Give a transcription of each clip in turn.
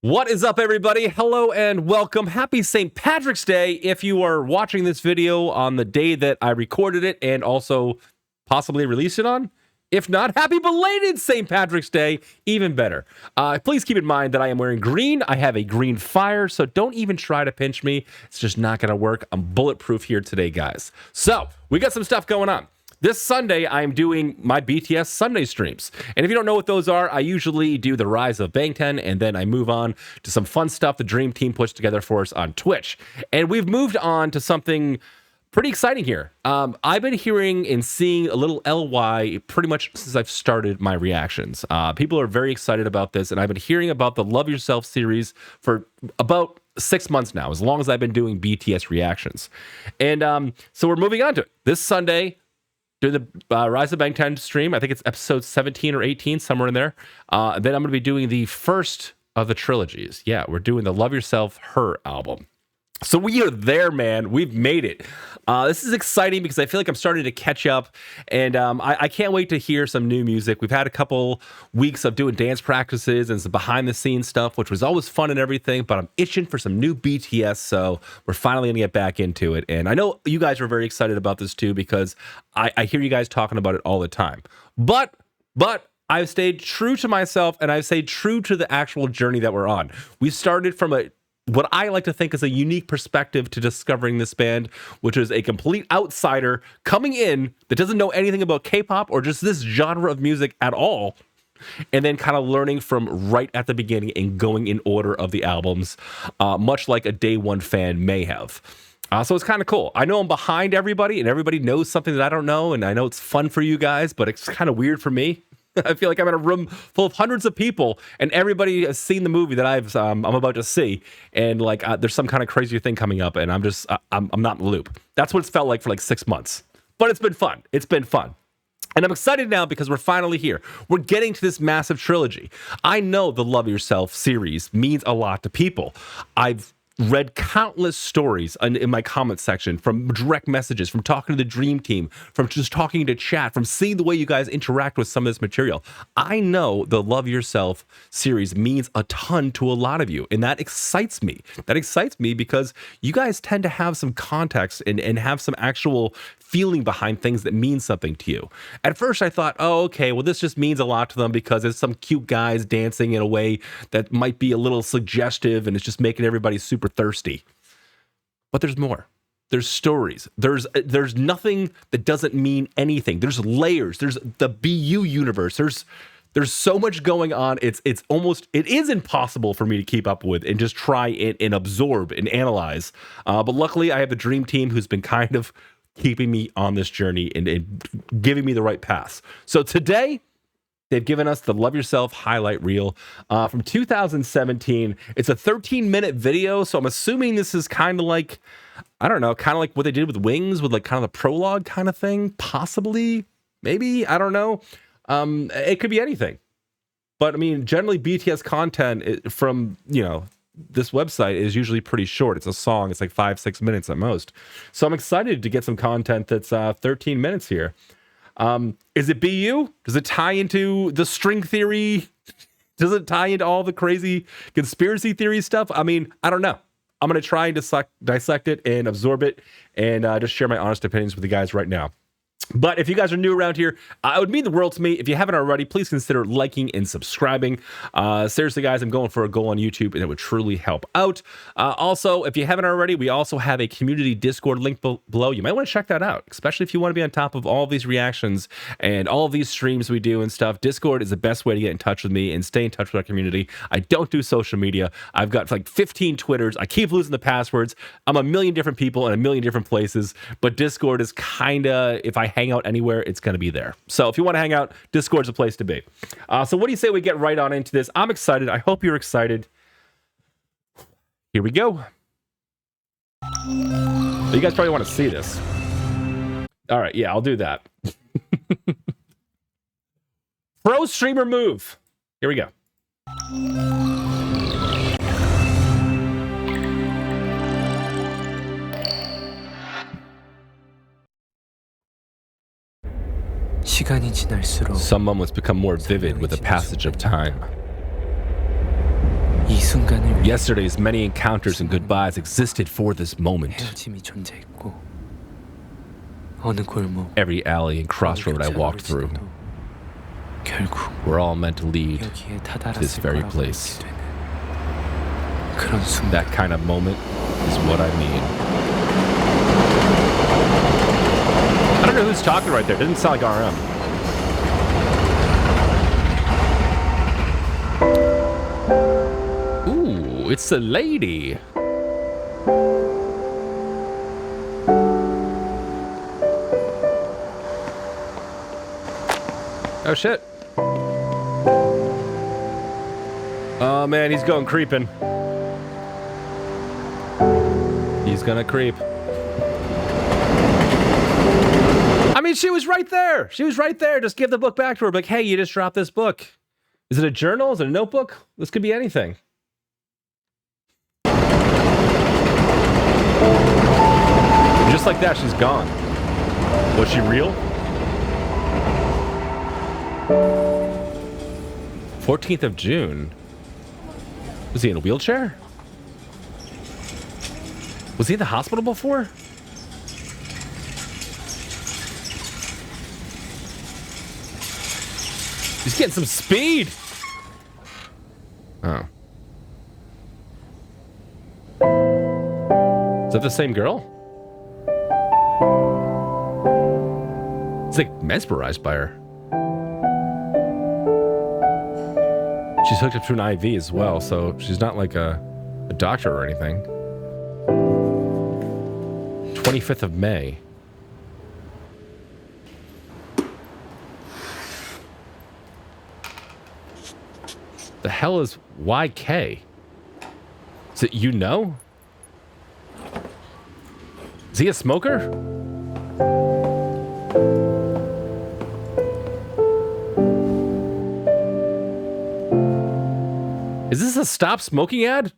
What is up, everybody? Hello and welcome. Happy St. Patrick's Day if you are watching this video on the day that I recorded it and also possibly released it on. If not, happy belated St. Patrick's Day, even better. Please keep in mind that I am wearing green. I have a green fire, so don't even try to pinch me. It's just not going to work. I'm bulletproof here today, guys. So we got some stuff going on. This Sunday, I'm doing my BTS Sunday streams. And if you don't know what those are, I usually do the Rise of Bangtan, and then I move on to some fun stuff the Dream Team puts together for us on Twitch. And we've moved on to something pretty exciting here. I've been hearing and seeing a little LY pretty much since I've started my reactions. People are very excited about this, and I've been hearing about the Love Yourself series for about 6 months now, as long as I've been doing BTS reactions. And so we're moving on to it. This Sunday, do the Rise of Bangtan stream. I think it's episode 17 or 18, somewhere in there. Then I'm going to be doing the first of the trilogies. Yeah, we're doing the Love Yourself, Her album. So we are there, man. We've made it. This is exciting because I feel like I'm starting to catch up, and I can't wait to hear some new music. We've had a couple weeks of doing dance practices and some behind-the-scenes stuff, which was always fun and everything, but I'm itching for some new BTS, so we're finally going to get back into it. And I know you guys are very excited about this too because I hear you guys talking about it all the time. But I've stayed true to myself, and I've stayed true to the actual journey that we're on. We started from what I like to think is a unique perspective to discovering this band, which is a complete outsider coming in that doesn't know anything about K-pop or just this genre of music at all, and then kind of learning from right at the beginning and going in order of the albums, much like a day one fan may have. So it's kind of cool. I know I'm behind everybody, and everybody knows something that I don't know, and I know it's fun for you guys, but it's kind of weird for me. I feel like I'm in a room full of hundreds of people, and everybody has seen the movie that I'm about to see, and like there's some kind of crazy thing coming up, and I'm not in the loop. That's what it's felt like for like 6 months, but it's been fun. It's been fun. And I'm excited now because we're finally here. We're getting to this massive trilogy. I know the Love Yourself series means a lot to people. I've read countless stories in my comment section, from direct messages, from talking to the Dream Team, from just talking to chat, from seeing the way you guys interact with some of this material. I know the Love Yourself series means a ton to a lot of you, and that excites me. That excites me because you guys tend to have some context and have some actual feeling behind things that mean something to you. At first I thought, oh, okay, well, this just means a lot to them because it's some cute guys dancing in a way that might be a little suggestive and it's just making everybody super thirsty. But there's more. There's stories. There's nothing that doesn't mean anything. There's layers. There's the BU universe. There's so much going on. It is impossible for me to keep up with and just try and absorb and analyze. But luckily I have the Dream Team who's been kind of keeping me on this journey and giving me the right path. So today, they've given us the Love Yourself highlight reel from 2017. It's a 13-minute video, so I'm assuming this is kind of like, I don't know, kind of like what they did with Wings, with like kind of the prologue kind of thing, possibly, maybe, I don't know. It could be anything. But I mean, generally BTS content from, this website is usually pretty short. It's a song. It's like 5-6 minutes at most. So I'm excited to get some content that's 13 minutes here. Is it BU? Does it tie into the string theory? Does it tie into all the crazy conspiracy theory stuff? I mean, I don't know. I'm going to try and dissect it and absorb it and just share my honest opinions with you guys right now. But if you guys are new around here, it would mean the world to me. If you haven't already, please consider liking and subscribing. Seriously, guys, I'm going for a goal on YouTube, and it would truly help out. Also, if you haven't already, we also have a community Discord link below. You might want to check that out, especially if you want to be on top of all of these reactions and all of these streams we do and stuff. Discord is the best way to get in touch with me and stay in touch with our community. I don't do social media. I've got like 15 Twitters. I keep losing the passwords. I'm a million different people in a million different places, but Discord is kind of, if I hang out anywhere, it's going to be there. So if you want to hang out, Discord's a place to be. So what do you say we get right on into this? I'm excited. I hope you're excited. Here we go. You guys probably want to see this. All right, yeah, I'll do that. Pro streamer move. Here we go. Some moments become more vivid with the passage of time. 이 순간을 위해 Yesterday's many encounters and goodbyes existed for this moment. 헤어짐이 존재했고 어느 골목 Every alley and crossroad I walked through 결국 were all meant to lead 여기에 to this 다다랐을 very 거라고 place. 믿게 되는 그런 순간. That kind of moment is what I mean. I don't know who's talking right there. It didn't sound like RM. Ooh, it's a lady. Oh shit. Oh man, he's going creeping. He's gonna creep. I mean, she was right there. She was right there. Just give the book back to her. Like, hey, you just dropped this book. Is it a journal? Is it a notebook? This could be anything. Just like that, she's gone. Was she real? 14th of June. Was he in a wheelchair? Was he in the hospital before? He's getting some speed. Oh. Is that the same girl? He's like mesmerized by her. She's hooked up to an IV as well, so she's not like a doctor or anything. 25th of May. The hell is YK? Is it you know? Is he a smoker? Is this a stop smoking ad?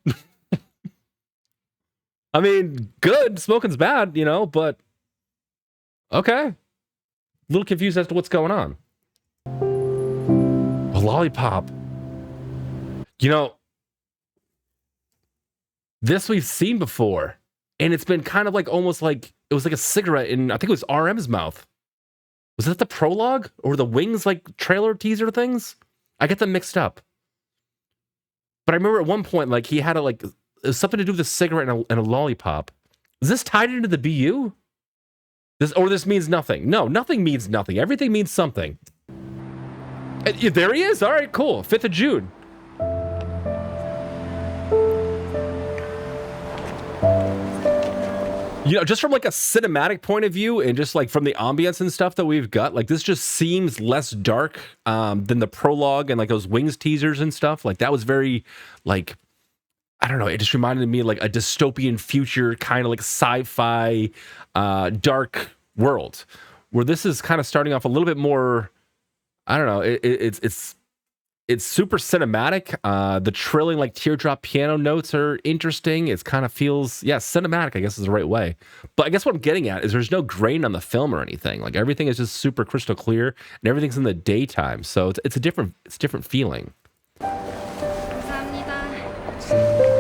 I mean, good. Smoking's bad, you know, but okay. A little confused as to what's going on. A lollipop. You know, this we've seen before, and it's been kind of like almost like it was like a cigarette in, I think it was RM's mouth. Was that the prologue or the Wings like trailer teaser things? I get them mixed up. But I remember at one point, like he had a like it was something to do with a cigarette and a lollipop. Is this tied into the BU? This means nothing? No, nothing means nothing. Everything means something. There he is. All right, cool. 5th of June. You know, just from like a cinematic point of view and just like from the ambience and stuff that we've got, like this just seems less dark than the prologue and like those Wings teasers and stuff. Like that was very like, I don't know. It just reminded me of like a dystopian future kind of like sci-fi dark world where this is kind of starting off a little bit more, I don't know. It's super cinematic. The trilling like teardrop piano notes are interesting. It kind of feels, yeah, cinematic, I guess is the right way. But I guess what I'm getting at is there's no grain on the film or anything. Like everything is just super crystal clear and everything's in the daytime. So it's a different feeling.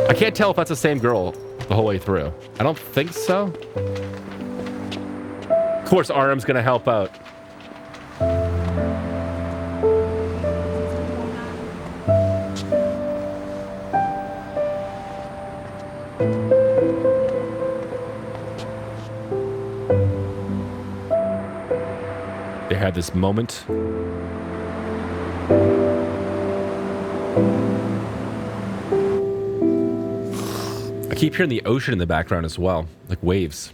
I can't tell if that's the same girl the whole way through. I don't think so. Of course, RM's gonna help out. They had this moment. I keep hearing the ocean in the background as well, like waves.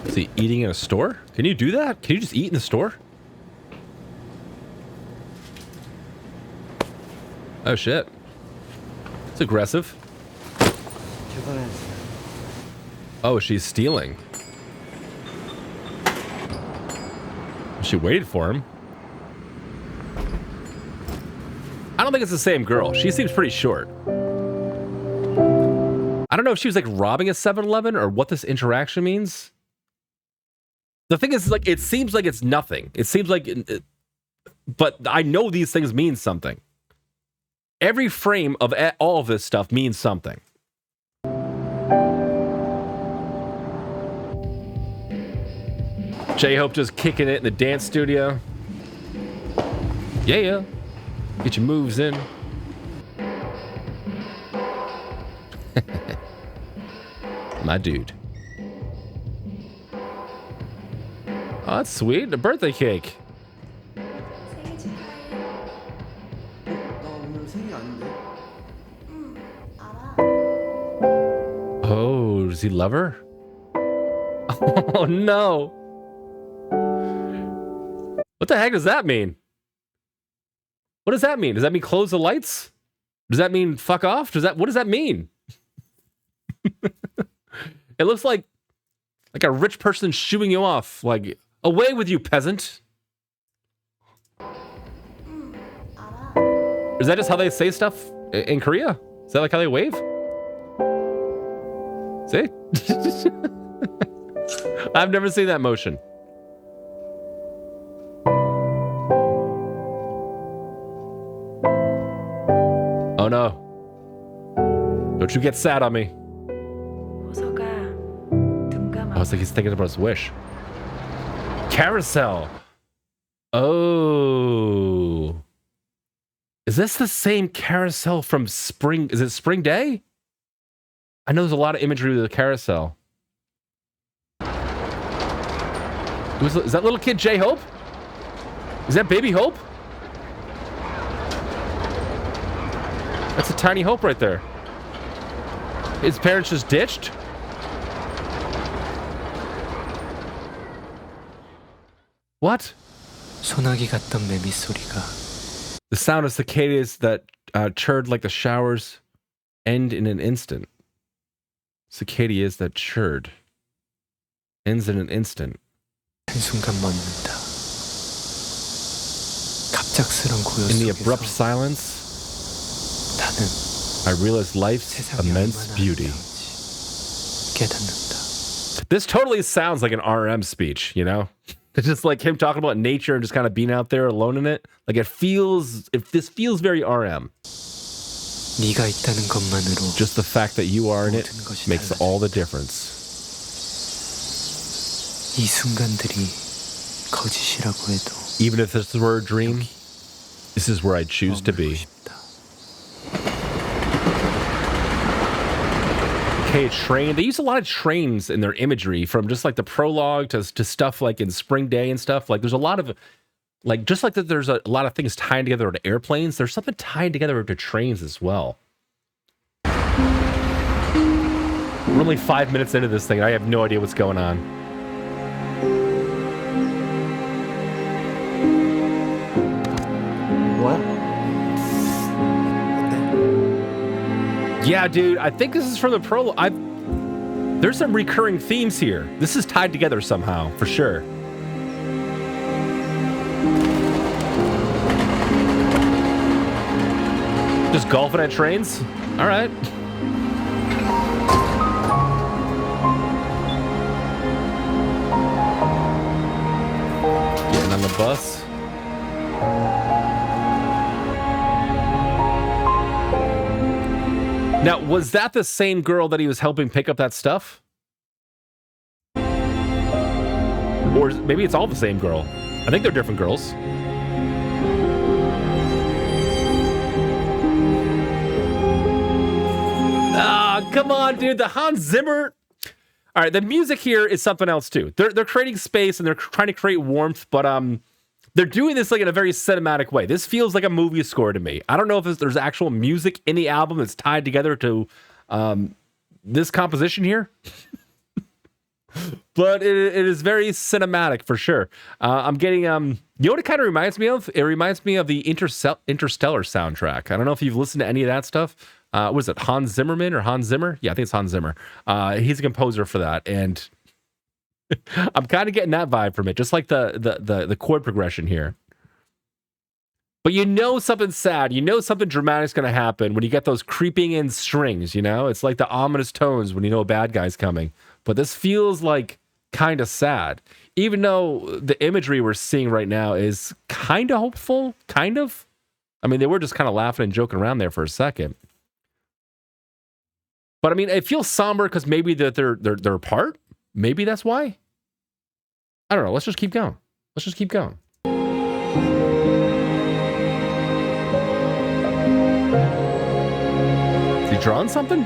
Is he eating in a store? Can you do that? Can you just eat in the store? Oh shit. It's aggressive. Oh, she's stealing. She waited for him. I don't think it's the same girl. She seems pretty short. I don't know if she was like robbing a 7-Eleven or what this interaction means. The thing is, like, it seems like it's nothing. It seems like but I know these things mean something. Every frame of all of this stuff means something. J-Hope just kicking it in the dance studio. Yeah. Get your moves in. My dude. Oh, that's sweet. A birthday cake. 생일 축하해. 나 오늘 생일 아닌데? 알아. Oh, does he love her? Oh, no. What the heck does that mean? What does that mean? Does that mean close the lights? Does that mean fuck off? What does that mean? It looks like a rich person shooing you off. Like, away with you, peasant. 알아. Is that just how they say stuff in Korea? Is that like how they wave? See? I've never seen that motion. Oh no. Don't you get sad on me. 호서가 둔감하고. I was like, he's thinking about his wish. Carousel. Oh. Is this the same carousel from Spring? Is it Spring Day? I know there's a lot of imagery with the carousel. Is that little kid J-Hope? Is that baby Hope? That's a tiny Hope right there. His parents just ditched? What? 소나기 같던 매미 소리가 The sound of cicadas that churred like the showers end in an instant. Cicadas that churred ends in an instant. 한순간 멎는다. 갑작스런 고요 In the abrupt 속에서 silence, 나는 I realized life's 세상이 immense 얼마나 beauty. 아름다운지 깨닫는다. This totally sounds like an RM speech, you know? It's just like him talking about nature and just kind of being out there alone in it. Like this feels very RM. 네가 있다는 것만으로 Just the fact that you are in it 모든 것이 makes 달라진다. all the difference. 이 순간들이 거짓이라고 해도 Even if this were a dream, this is where I choose to 머물고 be. 싶다. Okay, train. They use a lot of trains in their imagery, from just like the prologue to stuff like in Spring Day and stuff. Like there's a lot of, like, just like that there's a lot of things tying together to airplanes, there's something tied together to trains as well. We're only 5 minutes into this thing. I have no idea what's going on. 뭐야? 어때? Yeah, dude, I think this is from the prologue. There's some recurring themes here. This is tied together somehow, for sure. Just golfing at trains? All right. Getting on the bus. Now, was that the same girl that he was helping pick up that stuff? Or maybe it's all the same girl. I think they're different girls. Ah, come on, dude. The Hans Zimmer. All right, the music here is something else too. They're creating space and they're trying to create warmth, but they're doing this like in a very cinematic way. This feels like a movie score to me. I don't know if there's actual music in the album that's tied together to this composition here. But it is very cinematic for sure. I'm getting, you know what it kind of reminds me of? It reminds me of the Interstellar soundtrack. I don't know if you've listened to any of that stuff. Was it Hans Zimmerman or Hans Zimmer? Yeah, I think it's Hans Zimmer. He's a composer for that. And I'm kind of getting that vibe from it, just like the chord progression here. But you know something sad, you know something dramatic's going to happen when you get those creeping in strings, you know? It's like the ominous tones when you know a bad guy's coming. But this feels like kind of sad. even though the imagery we're seeing right now is kind of hopeful, kind of. I mean, they were just kind of laughing and joking around there for a second. But I mean, it feels somber because maybe that they're apart. Maybe that's why. I don't know. Let's just keep going. Let's just keep going. Is he drawing something?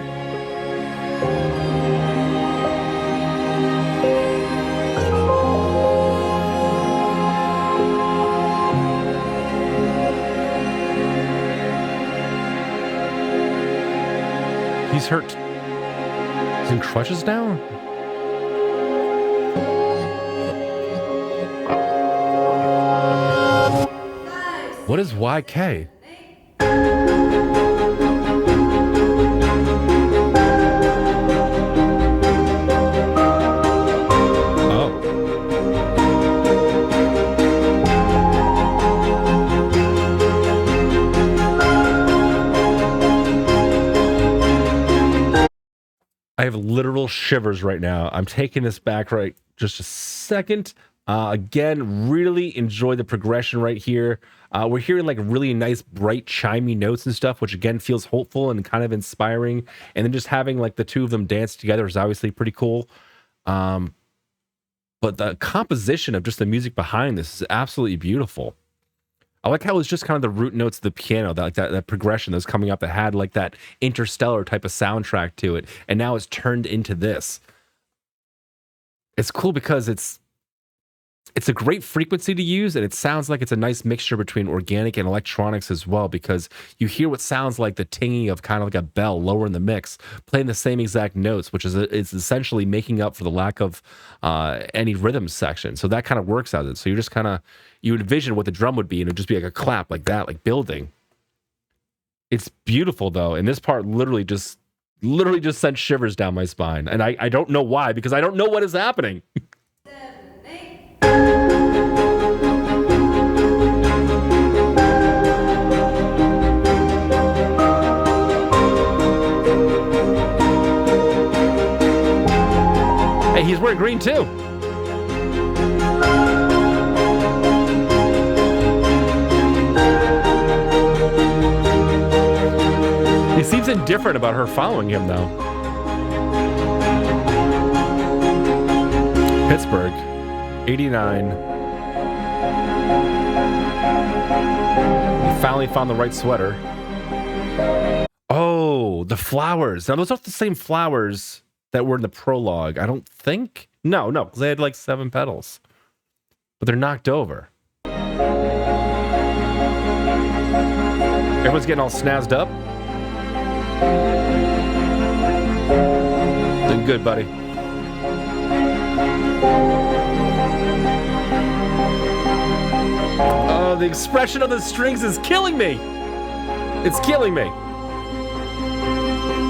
He's hurt. He's in crutches now? What is YK? I have literal shivers right now. I'm taking this back right just a second. Again, really enjoy the progression right here. We're hearing like really nice, bright, chimey notes and stuff, which again feels hopeful and kind of inspiring. And then just having like the two of them dance together is obviously pretty cool. But the composition of just the music behind this is absolutely beautiful. I like how it's just kind of the root notes of the piano, that progression that's coming up that had like that interstellar type of soundtrack to it. And now it's turned into this. It's cool because it's a great frequency to use, and it sounds like it's a nice mixture between organic and electronics as well, because you hear what sounds like the tinging of kind of like a bell lower in the mix, playing the same exact notes, which is essentially making up for the lack of any rhythm section. So that kind of works out of it. So you're just kind of, you envision what the drum would be, and it'd just be like a clap like that, like building. It's beautiful though, and this part literally just sent shivers down my spine, and I don't know why, because I don't know what is happening. Hey, he's wearing green too. He seems indifferent about her following him, though. Pittsburgh, 89. He finally found the right sweater. Oh, the flowers. Now, those aren't the same flowers that were in the prologue, I don't think. No, because they had like 7 petals. But they're knocked over. Everyone's getting all snazzed up. Doing good, buddy. Oh, the expression of the strings is killing me. It's killing me.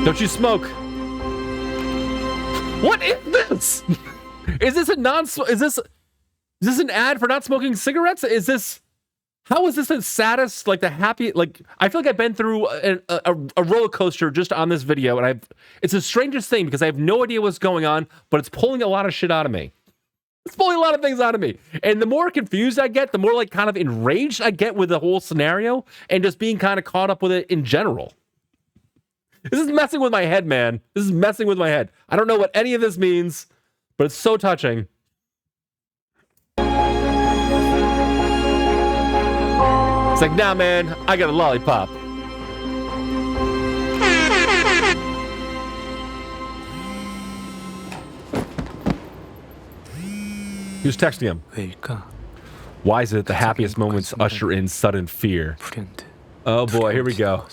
Don't you smoke. What is this? Is this an ad for not smoking cigarettes? How is this the saddest, like the happy, like I feel like I've been through a roller coaster just on this video, and it's the strangest thing because I have no idea what's going on, but it's pulling a lot of shit out of me. It's pulling a lot of things out of me. And the more confused I get, the more like kind of enraged I get with the whole scenario and just being kind of caught up with it in general. This is messing with my head, man. This is messing with my head. I don't know what any of this means, but it's so touching. It's like, nah, man, I got a lollipop. Who's texting him? 왜일까? Why is it the happiest moments usher in sudden fear? 불현듯. Oh boy, here we go.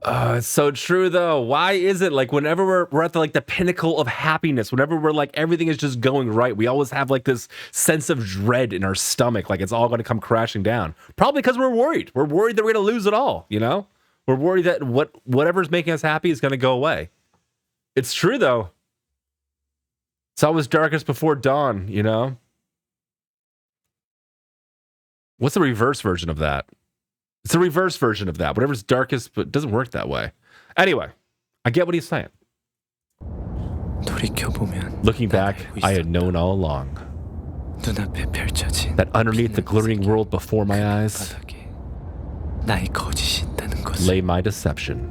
Oh, it's so true though. Why is it like whenever we're at the pinnacle of happiness, whenever we're like everything is just going right, we always have like this sense of dread in our stomach, like it's all going to come crashing down. Probably because we're worried. We're worried that we're going to lose it all, you know? We're worried that whatever's making us happy is going to go away. It's true though. It's always darkest before dawn, you know? What's the reverse version of that? It's a reverse version of that. Whatever's darkest, but it doesn't work that way. Anyway, I get what he's saying. 돌이켜보면 Looking 난 back, 알고 I had 있었다. known all along 눈앞에 펼쳐진 that underneath the 빛나는 glittering 세계 world before my eyes 바닥에 나의 거짓이 있다는 것을 lay my deception,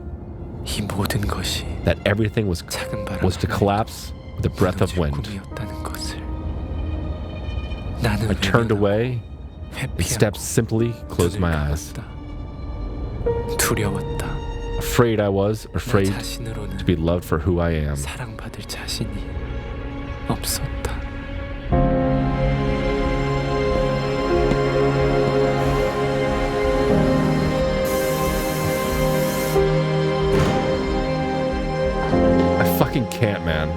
이 모든 것이 that everything was 작은 바람 to 하나에 collapse with a breath of 무너질 wind. 꿈이었다는 것을 나는 I turned 외면하고 away and 회피하고 stepped simply closed 눈을 my eyes. 감았다. 두려웠다. Afraid I was 나 afraid 자신으로는 to be loved for who I am. 사랑받을 자신이 없었다. I fucking can't, man.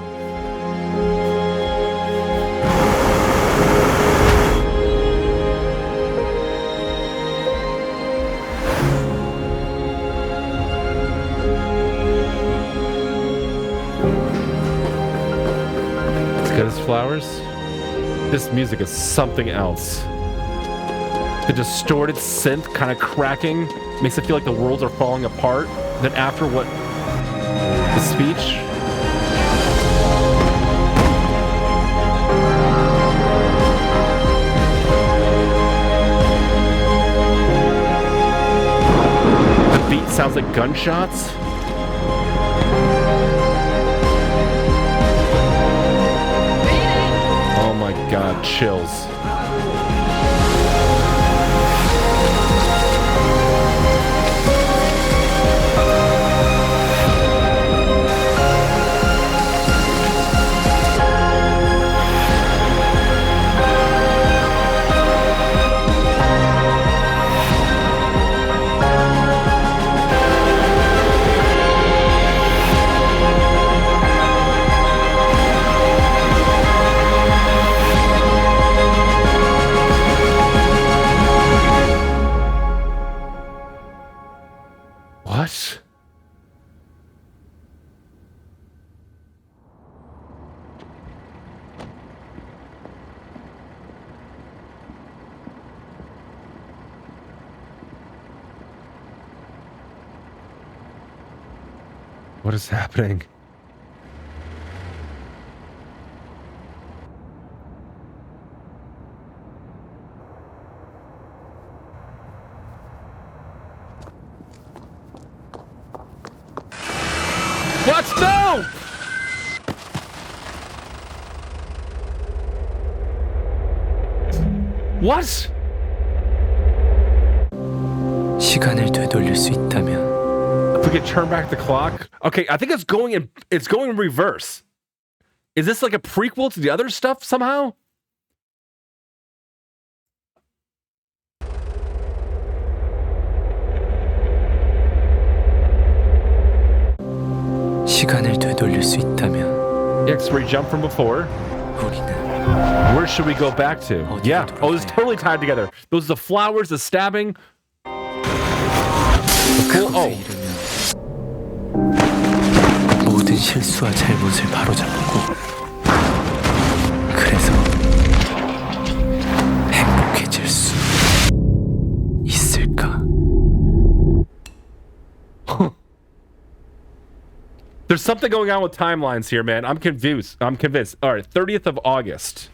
As good as flowers, this music is something else. The distorted synth kind of cracking makes it feel like the worlds are falling apart. Then after what the speech, the beat sounds like gunshots. Oh my god, chills. What? What is happening? What? No! What? 시간을 되돌릴 수 있다면 If we could turn back the clock. Okay, I think it's going in reverse. Is this like a prequel to the other stuff somehow? 시간을 되돌릴 수 있다면 Yeah, 'cause we jumped from before. 우리는 Where should we go back to? Yeah. Oh, this is totally tied together. Those are the flowers, the stabbing. Cool. 그곳에 Oh, 이르면 모든 실수와 잘못을 바로잡고 그래서 행복해질 수 있을까? there's something going on with timelines here, man. I'm confused. I'm convinced. All right, 30th of August.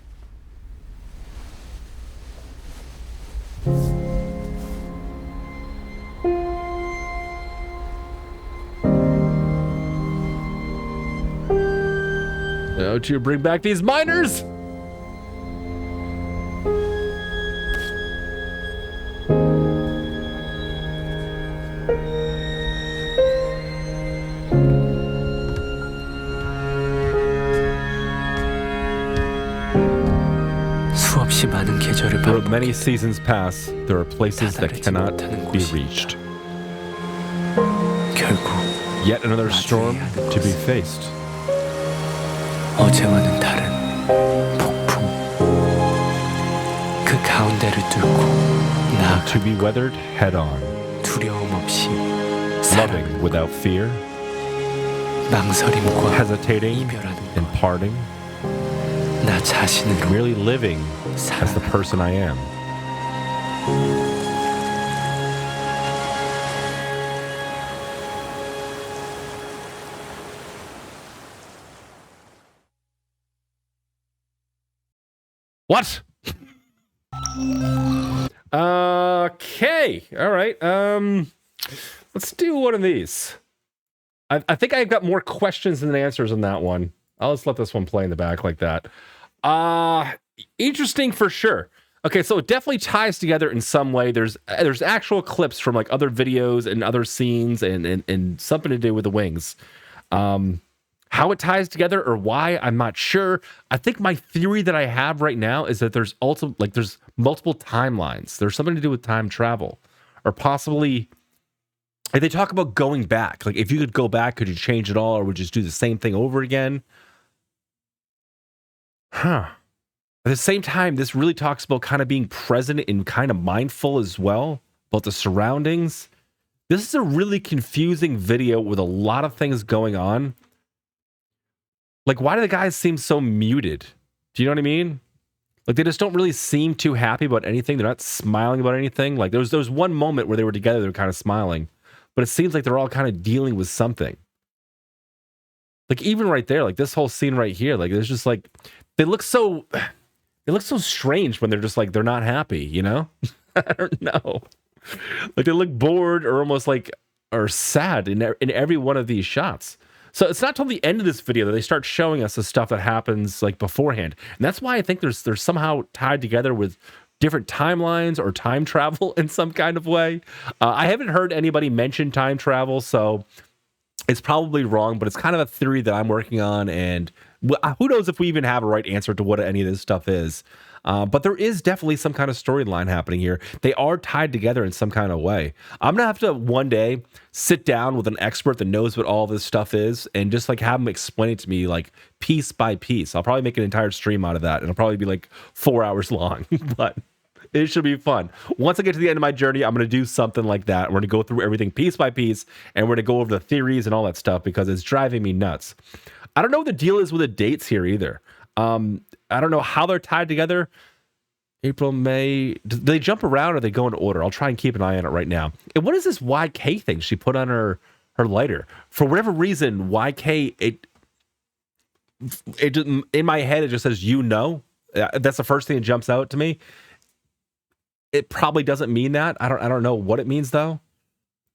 Oh, to bring back these miners. 수없이 많은 계절을 Though 반복해 many seasons pass, there are places that cannot be reached. 결국 Yet another storm to be faced. 어제와는 다른 폭풍 그 가운데를 뚫고 나아가 To be weathered head on. 두려움 없이 Loving 사랑을 without fear. 망설임과 Hesitating 이별하는 and parting. 나 자신으로 Merely living as the person I am. What? Okay. All right. Let's do one of these. I think I've got more questions than answers on that one. I'll just let this one play in the back like that. Interesting for sure. Okay, so it definitely ties together in some way. There's actual clips from like other videos and other scenes and something to do with the wings. How it ties together or why, I'm not sure. I think my theory that I have right now is that there's also there's multiple timelines. There's something to do with time travel, or possibly like they talk about going back. Like if you could go back, could you change it all, or would you just do the same thing over again? Huh. At the same time, this really talks about kind of being present and kind of mindful as well about the surroundings. This is a really confusing video with a lot of things going on. Like, why do the guys seem so muted? Do you know what I mean? Like, they just don't really seem too happy about anything. They're not smiling about anything. Like, there was one moment where they were together, they were kind of smiling. But it seems like they're all kind of dealing with something. Like, even right there, like, this whole scene right here, like, there's just, like, they look so strange when they're just, like, they're not happy, you know? I don't know. Like, they look bored or almost, like, or sad in every one of these shots. So it's not till the end of this video that they start showing us the stuff that happens like beforehand. And that's why I think there's somehow tied together with different timelines or time travel in some kind of way. I haven't heard anybody mention time travel, so it's probably wrong, but it's kind of a theory that I'm working on. And who knows if we even have a right answer to what any of this stuff is. But there is definitely some kind of storyline happening here. They are tied together in some kind of way. I'm going to have to one day sit down with an expert that knows what all this stuff is and just like have them explain it to me like piece by piece. I'll probably make an entire stream out of that. And it'll probably be like 4 hours long, but it should be fun. Once I get to the end of my journey, I'm going to do something like that. We're going to go through everything piece by piece and we're going to go over the theories and all that stuff because it's driving me nuts. I don't know what the deal is with the dates here either. I don't know how they're tied together. April, May. Do they jump around or they go in order? I'll try and keep an eye on it right now. And what is this YK thing she put on her lighter? For whatever reason, YK, it in my head, it just says, you know. That's the first thing that jumps out to me. It probably doesn't mean that. I don't know what it means, though.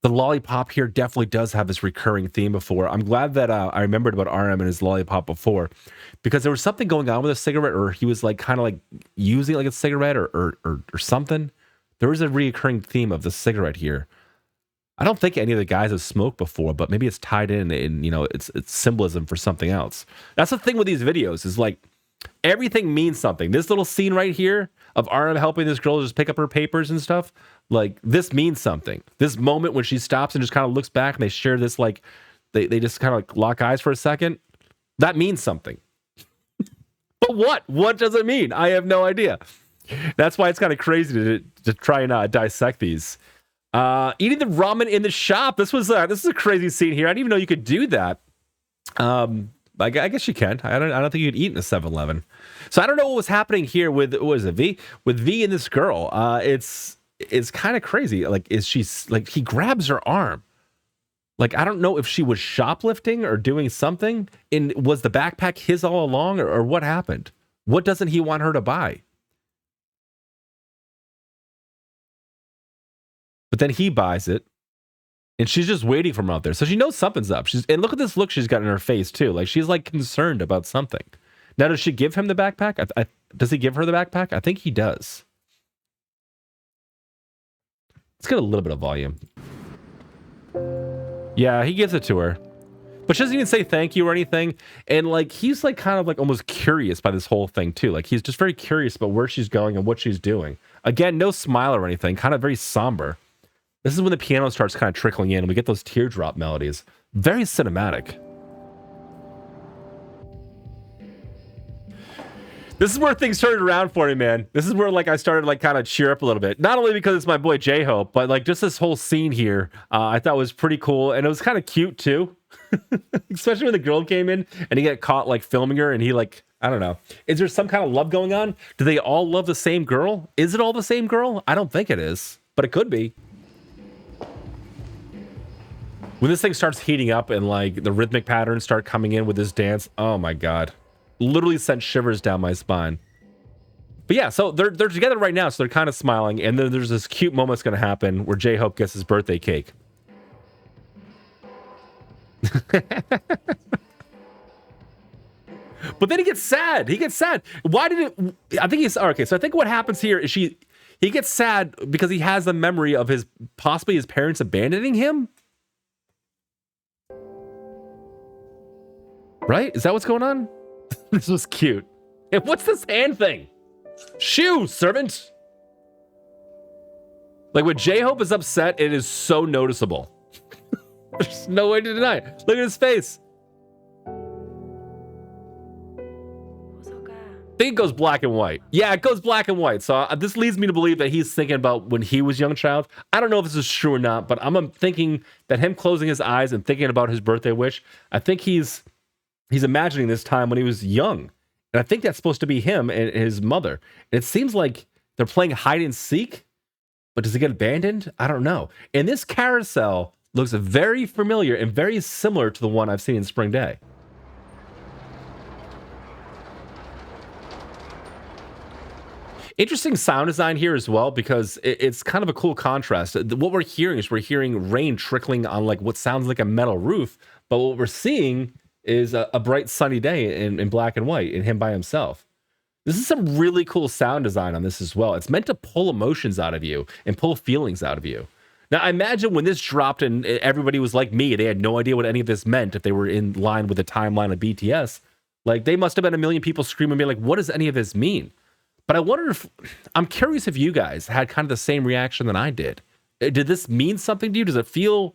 The lollipop here definitely does have this recurring theme before. I'm glad that I remembered about RM and his lollipop before, because there was something going on with a cigarette, or he was like kind of like using it like a cigarette or something. There is a recurring theme of the cigarette here. I don't think any of the guys have smoked before, but maybe it's tied in and you know it's symbolism for something else. That's the thing with these videos is like everything means something. This little scene right here of RM helping this girl just pick up her papers and stuff, like this means something. This moment when she stops and just kind of looks back and they share this like they just kind of like lock eyes for a second, that means something. But what does it mean? I have no idea. That's why it's kind of crazy to try and dissect these. Eating the ramen in the shop. This is a crazy scene here. I didn't even know you could do that. I guess you can. I don't think you could eat in a 7-Eleven. So I don't know what was happening here with what is it, V? With V and this girl. It's kind of crazy. Like, is she like he grabs her arm? Like, I don't know if she was shoplifting or doing something. And was the backpack his all along, or what happened? What doesn't he want her to buy? But then he buys it. And she's just waiting for him out there. So she knows something's up. And look at this look she's got in her face, too. Like, she's, like, concerned about something. Now, does she give him the backpack? Does he give her the backpack? I think he does. Let's get a little bit of volume. Yeah, he gives it to her. But she doesn't even say thank you or anything. And, like, he's, like, kind of, like, almost curious by this whole thing, too. Like, he's just very curious about where she's going and what she's doing. Again, no smile or anything. Kind of very somber. This is when the piano starts kind of trickling in and we get those teardrop melodies. Very cinematic. This is where things turned around for me, man. This is where like I started like kind of cheer up a little bit. Not only because it's my boy J-Hope, but like just this whole scene here I thought was pretty cool. And it was kind of cute too. Especially when the girl came in and he got caught like filming her and he like, I don't know. Is there some kind of love going on? Do they all love the same girl? Is it all the same girl? I don't think it is, but it could be. When this thing starts heating up and like the rhythmic patterns start coming in with this dance, oh my god. Literally sent shivers down my spine. But yeah, so they're together right now, so they're kind of smiling, and then there's this cute moment that's going to happen where J-Hope gets his birthday cake. But then he gets sad. He gets sad. Why did it? I think he's okay. So I think what happens here is he gets sad because he has the memory of possibly his parents abandoning him. Right? Is that what's going on? This was cute. And what's this hand thing? Shoo, servant. Like when J-Hope is upset, it is so noticeable. There's no way to deny it. Look at his face. I think it goes black and white. Yeah, it goes black and white. So this leads me to believe that he's thinking about when he was a young child. I don't know if this is true or not, but I'm thinking that him closing his eyes and thinking about his birthday wish, I think he's imagining this time when he was young. And I think that's supposed to be him and his mother. And it seems like they're playing hide and seek, but does it get abandoned? I don't know. And this carousel looks very familiar and very similar to the one I've seen in Spring Day. Interesting sound design here as well, because it's kind of a cool contrast. What we're hearing is rain trickling on like what sounds like a metal roof, but what we're seeing is a bright sunny day in black and white and him by himself. This is some really cool sound design on this as well. It's meant to pull emotions out of you and pull feelings out of you. Now, I imagine when this dropped and everybody was like me, they had no idea what any of this meant if they were in line with the timeline of BTS. Like, they must have been a million people screaming, being like, what does any of this mean? But I wonder I'm curious if you guys had kind of the same reaction that I did. Did this mean something to you?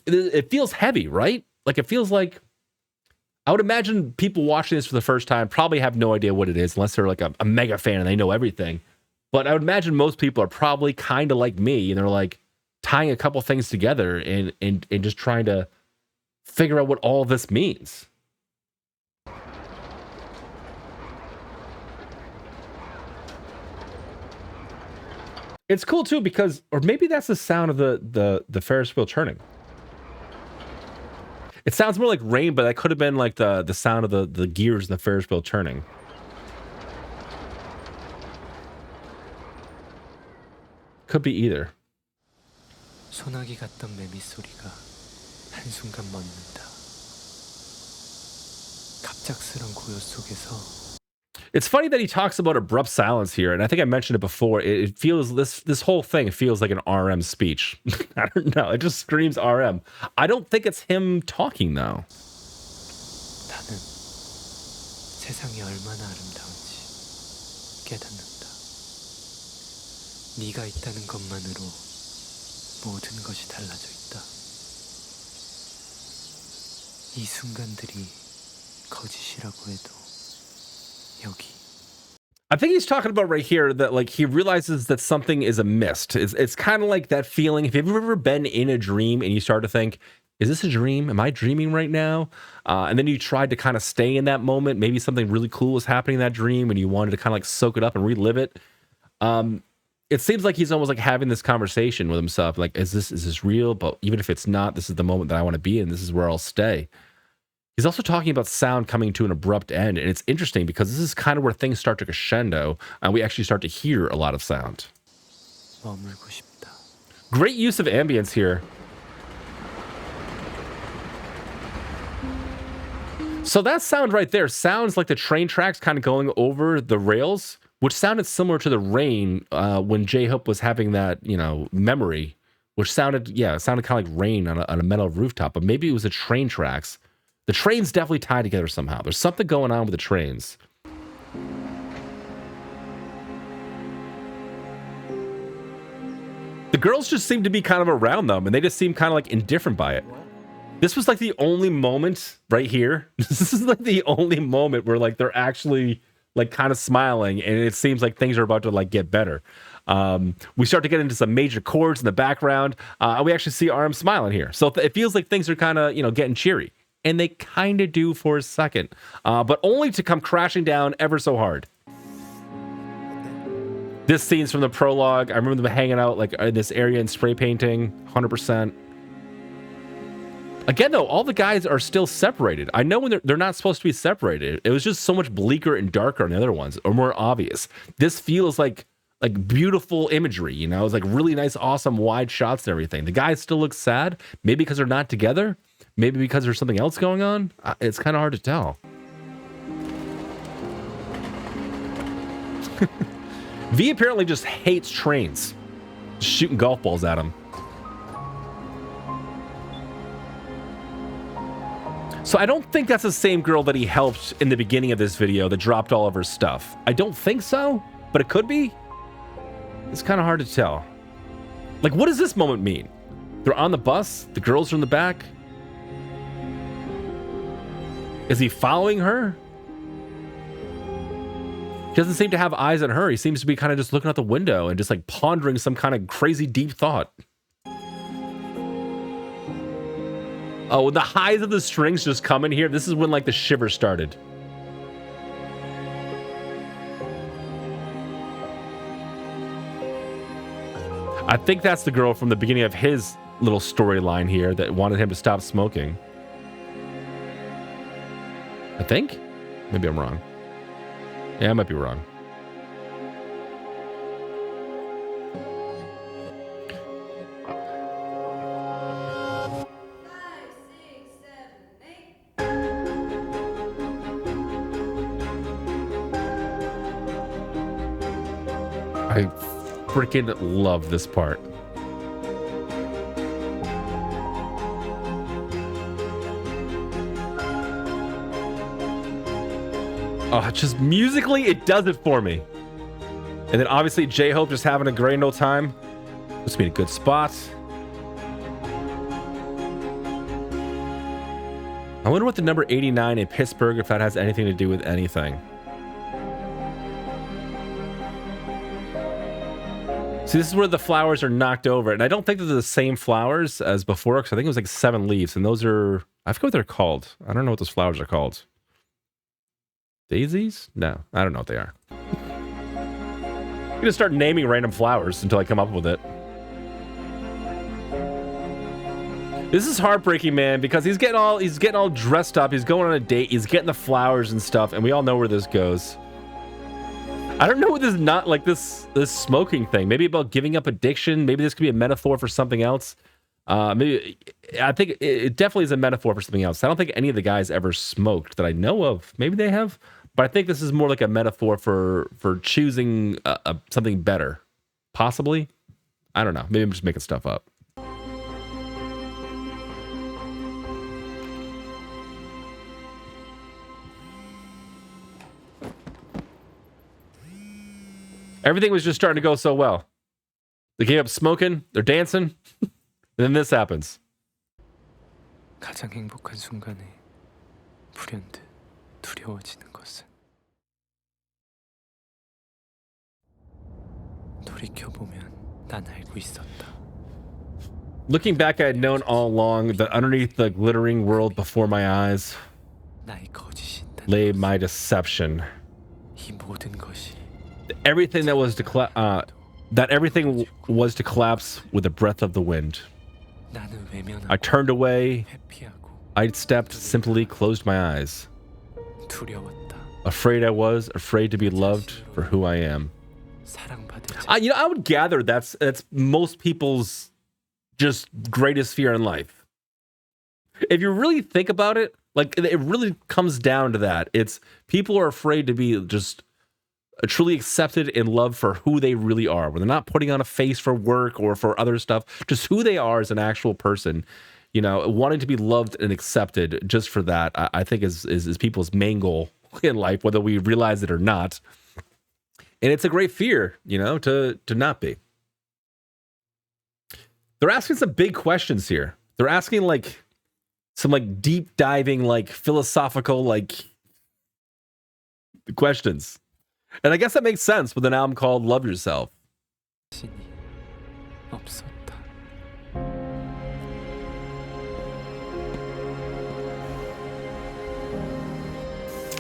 It feels heavy, right? Like, it feels like, I would imagine people watching this for the first time probably have no idea what it is unless they're like a mega fan and they know everything. But I would imagine most people are probably kind of like me, and they're like tying a couple things together and just trying to figure out what all this means. It's cool too because, or maybe that's the sound of the Ferris wheel turning. It sounds more like rain, but that could have been like the sound of the gears in the Ferris wheel turning. Could be either. 소나기 같던 매미 소리가 한순간 멎는다. 갑작스런 고요 속에서 It's funny that he talks about abrupt silence here, and I think I mentioned it before. It feels this whole thing feels like an RM speech. I don't know. It just screams RM. I don't think it's him talking though. 나는 세상이 얼마나 아름다운지 깨닫는다. 네가 있다는 것만으로 모든 것이 달라져 있다. 이 순간들이 거짓이라고 해도 여기. I think he's talking about right here that like he realizes that something is amiss. It's kind of like that feeling. If you've ever been in a dream and you start to think, is this a dream? Am I dreaming right now? And then you tried to kind of stay in that moment. Maybe something really cool was happening in that dream and you wanted to kind of like soak it up and relive it. It seems like he's almost like having this conversation with himself. Like, is this real? But even if it's not, this is the moment that I want to be in. This is where I'll stay. He's also talking about sound coming to an abrupt end. And it's interesting because this is kind of where things start to crescendo and we actually start to hear a lot of sound. 머물고 싶다. Great use of ambience here. So that sound right there sounds like the train tracks kind of going over the rails, which sounded similar to the rain when J-Hope was having that, memory, which sounded kind of like rain on a metal rooftop, but maybe it was the train tracks. The trains definitely tied together somehow. There's something going on with the trains. The girls just seem to be kind of around them, and they just seem kind of like indifferent by it. This was like the only moment right here. This is like the only moment where like they're actually like kind of smiling, and it seems like things are about to like get better. We start to get into some major chords in the background. We actually see RM smiling here. So it feels like things are kind of, getting cheery. And they kind of do for a second, but only to come crashing down ever so hard. This scene's from the prologue. I remember them hanging out like in this area and spray painting, 100%. Again, though, all the guys are still separated. I know when they're not supposed to be separated. It was just so much bleaker and darker on the other ones, or more obvious. This feels like beautiful imagery, you know? It's like really nice, awesome, wide shots and everything. The guys still look sad, maybe because they're not together, maybe because there's something else going on. It's kind of hard to tell. V apparently just hates trains. Just shooting golf balls at him. So I don't think that's the same girl that he helped in the beginning of this video that dropped all of her stuff. I don't think so, but it could be. It's kind of hard to tell. Like, what does this moment mean? They're on the bus, the girls are in the back. Is he following her? He doesn't seem to have eyes on her. He seems to be kind of just looking out the window and just like pondering some kind of crazy deep thought. Oh, the highs of the strings just come in here. This is when like the shiver started. I think that's the girl from the beginning of his little storyline here that wanted him to stop smoking. I think? Maybe I'm wrong. Yeah, I might be wrong. I freaking love this part. Oh, just musically, it does it for me. And then obviously J-Hope just having a grand old time. Must be a good spot. I wonder what the number 89 in Pittsburgh, if that has anything to do with anything. See, this is where the flowers are knocked over. And I don't think they're the same flowers as before, because I think it was like 7 leaves. And those are, I forget what they're called. I don't know what those flowers are called. Daisies? No, I don't know what they are. I'm gonna start naming random flowers until I come up with it. This is heartbreaking, man, because he's getting all dressed up. He's going on a date. He's getting the flowers and stuff, and we all know where this goes. I don't know what this not like this smoking thing. Maybe about giving up addiction. Maybe this could be a metaphor for something else. Maybe I think it definitely is a metaphor for something else. I don't think any of the guys ever smoked that I know of. Maybe they have, but I think this is more like a metaphor for choosing something better. Possibly. I don't know. Maybe I'm just making stuff up. Everything was just starting to go so well. They came up smoking, they're dancing, and then this happens. 가장 행복한 순간에 불현듯 두려워지는 것은 돌이켜보면 난 알고 있었다. Looking back, I had known all along that underneath the glittering world before my eyes 나의 거짓이 있다는 lay 것은 my deception. 이 모든 것이 Everything that was everything was to collapse with the breath of the wind. 나는 외면하고 I turned away. 회피하고 I stepped, simply closed my eyes. 두려웠다. Afraid I was, afraid to be loved for who I am. 사랑받을 I would gather that's most people's just greatest fear in life. If you really think about it, like it really comes down to that. It's people are afraid to be just truly accepted and loved for who they really are, when they're not putting on a face for work or for other stuff, just who they are as an actual person, wanting to be loved and accepted just for that, I think is people's main goal in life, whether we realize it or not. And it's a great fear, to not be. They're asking some big questions here. They're asking some deep diving, philosophical, questions. And I guess that makes sense with an album called Love Yourself. 신이 없었다.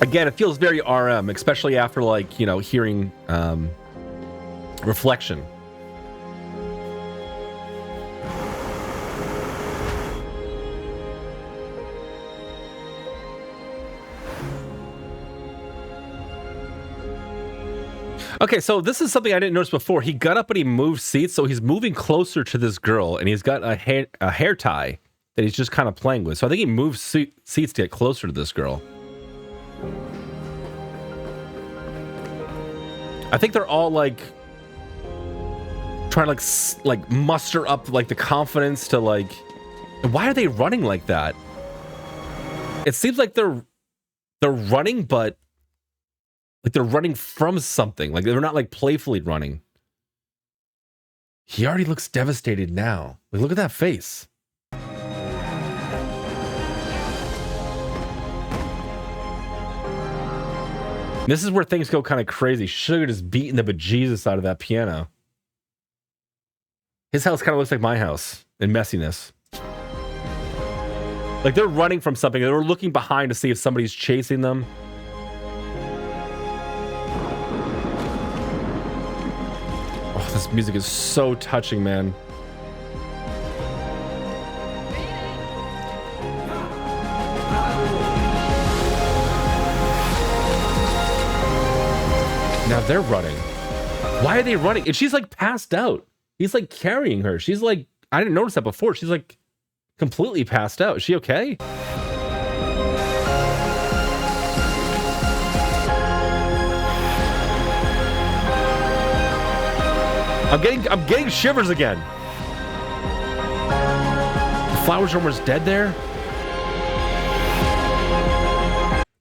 Again, it feels very RM, especially after hearing Reflection. Okay, so this is something I didn't notice before. He got up and he moved seats, so he's moving closer to this girl, and he's got a hair tie that he's just kind of playing with. So I think he moved seats to get closer to this girl. I think they're all like trying to like muster up like the confidence to like. Why are they running like that? It seems like they're running, but like they're running from something. Like they're not like playfully running. He already looks devastated now. Like look at that face. This is where things go kind of crazy. Sugar just beating the bejesus out of that piano. His house kind of looks like my house in messiness. Like they're running from something. They're looking behind to see if somebody's chasing them. Oh, this music is so touching, man. Now they're running. Why are they running? And she's like passed out. He's like carrying her. She's like, I didn't notice that before. She's like completely passed out. Is she okay? I'm getting shivers again. The flowers are almost dead there.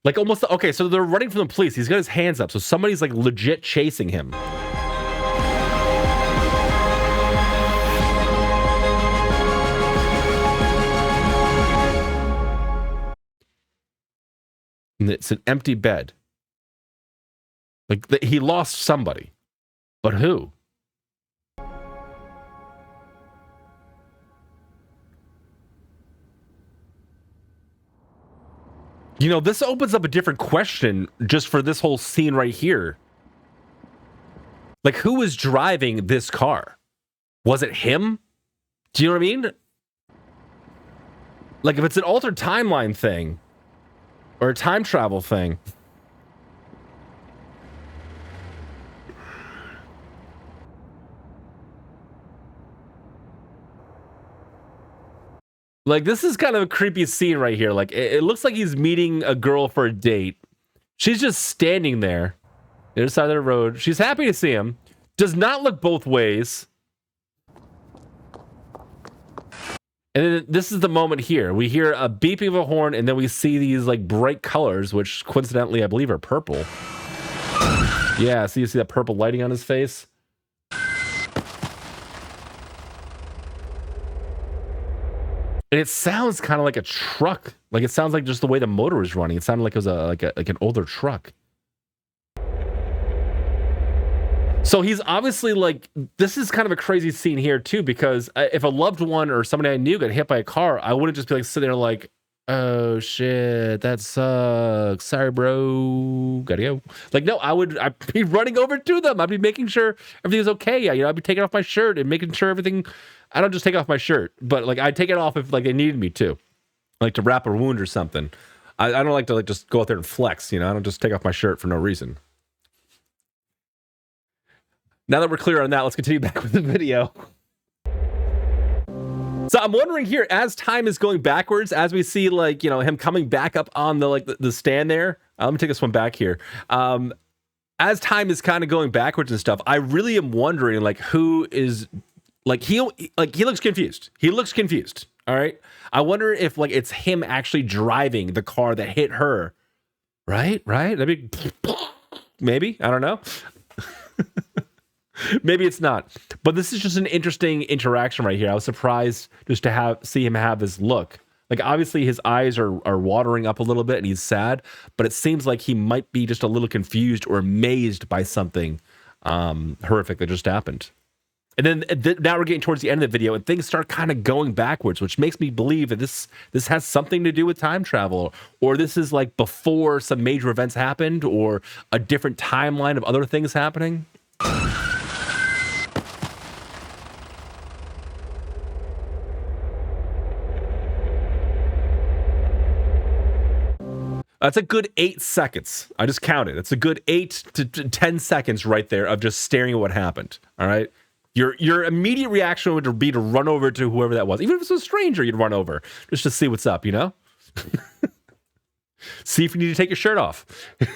Like almost, okay, so they're running from the police. He's got his hands up, so somebody's like legit chasing him. And it's an empty bed. Like he lost somebody. But who? You know, this opens up a different question just for this whole scene right here. Like, who was driving this car? Was it him? Do you know what I mean? Like, if it's an altered timeline thing or a time travel thing. Like, this is kind of a creepy scene right here. Like, it looks like he's meeting a girl for a date. She's just standing there, the other side of the road. She's happy to see him. Does not look both ways. And then this is the moment here. We hear a beeping of a horn, and then we see these, like, bright colors, which coincidentally, I believe, are purple. Yeah, so you see that purple lighting on his face? And it sounds kind of like a truck. Like it sounds like just the way the motor was running. It sounded like it was like an older truck. So he's obviously like, this is kind of a crazy scene here too, because if a loved one or somebody I knew got hit by a car, I wouldn't just be like sitting there like, oh shit, that sucks. Sorry, bro. Gotta go. Like, no, I'd be running over to them. I'd be making sure everything's okay. You know, I'd be taking off my shirt and making sure everything. I don't just take off my shirt, but like I take it off if like they needed me to, like to wrap a wound or something. I don't like to like just go out there and flex, you know. I don't just take off my shirt for no reason. Now that we're clear on that, let's continue back with the video. So I'm wondering here, as time is going backwards, as we see like, you know, him coming back up on the like the stand there. Let me take this one back here. As time is kind of going backwards and stuff, I really am wondering like who is. Like he looks confused. He looks confused. All right. I wonder if like it's him actually driving the car that hit her. Right. Maybe. I don't know. Maybe it's not. But this is just an interesting interaction right here. I was surprised just to see him have this look. Like obviously his eyes are watering up a little bit and he's sad, but it seems like he might be just a little confused or amazed by something horrific that just happened. And then now we're getting towards the end of the video and things start kind of going backwards, which makes me believe that this has something to do with time travel, or this is like before some major events happened or a different timeline of other things happening. That's a good 8 seconds. I just counted. It's a good 8 to 10 seconds right there of just staring at what happened. All right. Your immediate reaction would be to run over to whoever that was. Even if it's a stranger, you'd run over just to see what's up, you know? See if you need to take your shirt off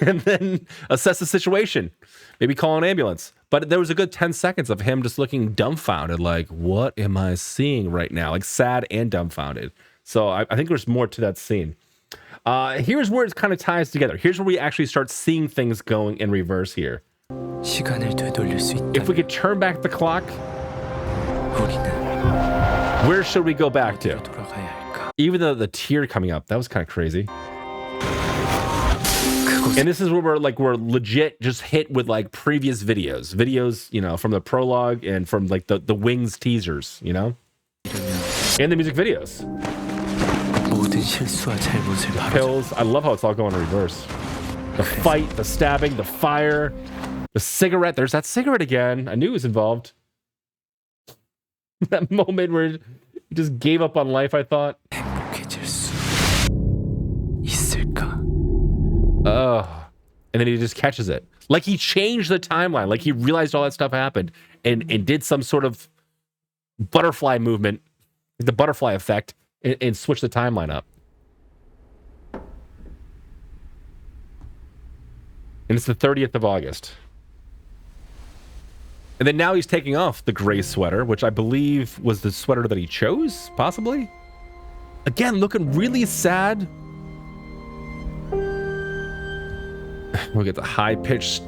and then assess the situation. Maybe call an ambulance. But there was a good 10 seconds of him just looking dumbfounded, like, what am I seeing right now? Like sad and dumbfounded. So I think there's more to that scene. Here's where it kind of ties together. Here's where we actually start seeing things going in reverse here. 시간을 되돌릴 수 있다. If we could turn back the clock, 우리는 where should we go back to? 돌아가야 할까? Even though the tear coming up, that was kind of crazy. 그곳에 And this is where we're legit just hit with like previous videos, you know, from the prologue and from like the Wings teasers, you know, and the music videos. 모든 실수와 잘못을 바로 Pills. I love how it's all going in reverse. The fight, the stabbing, the fire, the cigarette. There's that cigarette again. I knew it was involved. That moment where he just gave up on life, I thought. 행복해질 수 있을까? And then he just catches it. Like he changed the timeline. Like he realized all that stuff happened and did some sort of butterfly movement, the butterfly effect, and switched the timeline up. And it's the 30th of August. And then now he's taking off the gray sweater, which I believe was the sweater that he chose, possibly. Again, looking really sad. We'll get the high-pitched...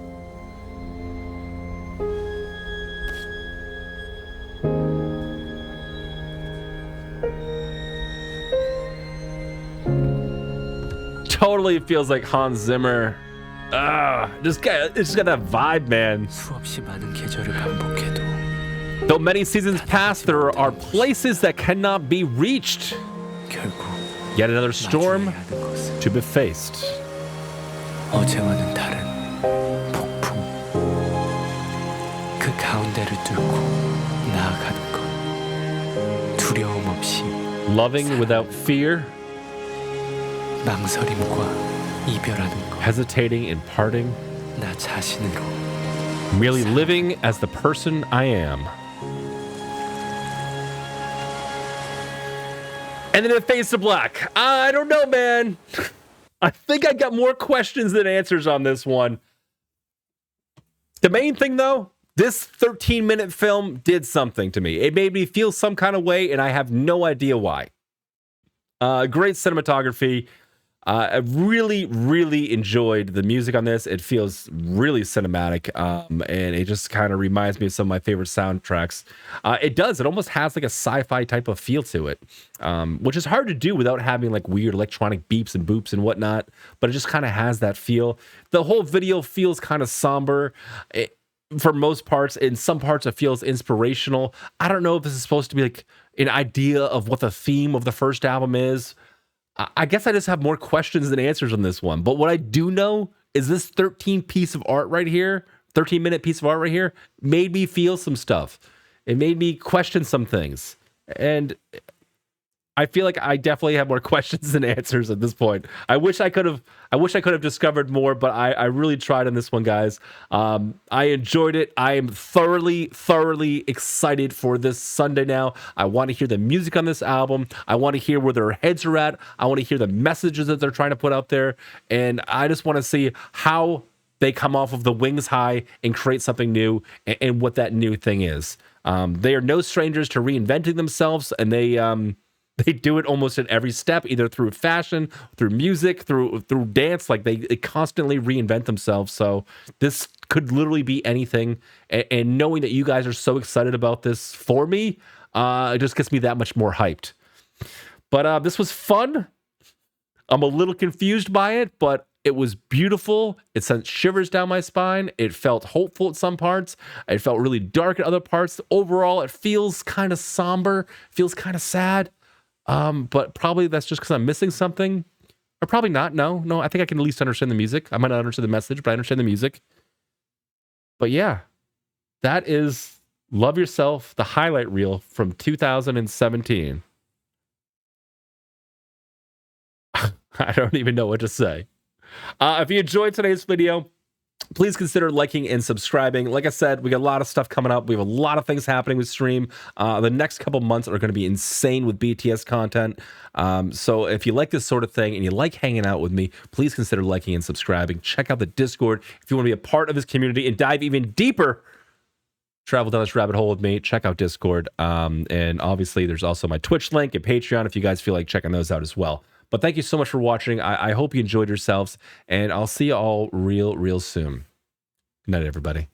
Totally feels like Hans Zimmer. It's just got that vibe, man. 수없이 많은 계절을 반복해도 Though many seasons pass, there are places that cannot be reached. 결국 Yet another storm 마주해야 하는 것은 to be faced. 어제와는 다른 폭풍. 그 가운데를 뚫고 나아가는 것. 두려움 없이 Loving without fear, 망설임과 이별하는 것. hesitating and parting, 나 자신으로 merely living as the person I am. And then it fades to black. I don't know, man. I think I got more questions than answers on this one. The main thing, though, this 13-minute film did something to me. It made me feel some kind of way, and I have no idea why. Great cinematography. I really, really enjoyed the music on this. It feels really cinematic, and it just kind of reminds me of some of my favorite soundtracks. It does. It almost has like a sci-fi type of feel to it, which is hard to do without having like weird electronic beeps and boops and whatnot, but it just kind of has that feel. The whole video feels kind of somber. For most parts. In some parts, it feels inspirational. I don't know if this is supposed to be like an idea of what the theme of the first album is. I guess I just have more questions than answers on this one. But what I do know is this 13-minute piece of art right here made me feel some stuff. It made me question some things. And I feel like I definitely have more questions than answers at this point. I wish I could have discovered more, but I really tried on this one, guys. I enjoyed it. I am thoroughly excited for this Sunday now. I want to hear the music on this album. I want to hear where their heads are at. I want to hear the messages that they're trying to put out there. And I just want to see how they come off of the wings high and create something new and what that new thing is. They are no strangers to reinventing themselves, and they do it almost at every step, either through fashion, through music, through dance. Like they constantly reinvent themselves. So this could literally be anything. And knowing that you guys are so excited about this for me, it just gets me that much more hyped. But this was fun. I'm a little confused by it, but it was beautiful. It sent shivers down my spine. It felt hopeful at some parts. It felt really dark at other parts. Overall, it feels kind of somber, feels kind of sad. But probably that's just because I'm missing something. Or probably not. No, I think I can at least understand the music. I might not understand the message, but I understand the music. But yeah, that is Love Yourself, the highlight reel from 2017. I don't even know what to say. If you enjoyed today's video, please consider liking and subscribing. Like I said, we got a lot of stuff coming up. We have a lot of things happening with Stream. The next couple months are going to be insane with BTS content. So if you like this sort of thing and you like hanging out with me, please consider liking and subscribing. Check out the Discord if you want to be a part of this community and dive even deeper. Travel down this rabbit hole with me. Check out Discord. And obviously, there's also my Twitch link and Patreon if you guys feel like checking those out as well. But thank you so much for watching. I hope you enjoyed yourselves, and I'll see you all real soon. Good night, everybody.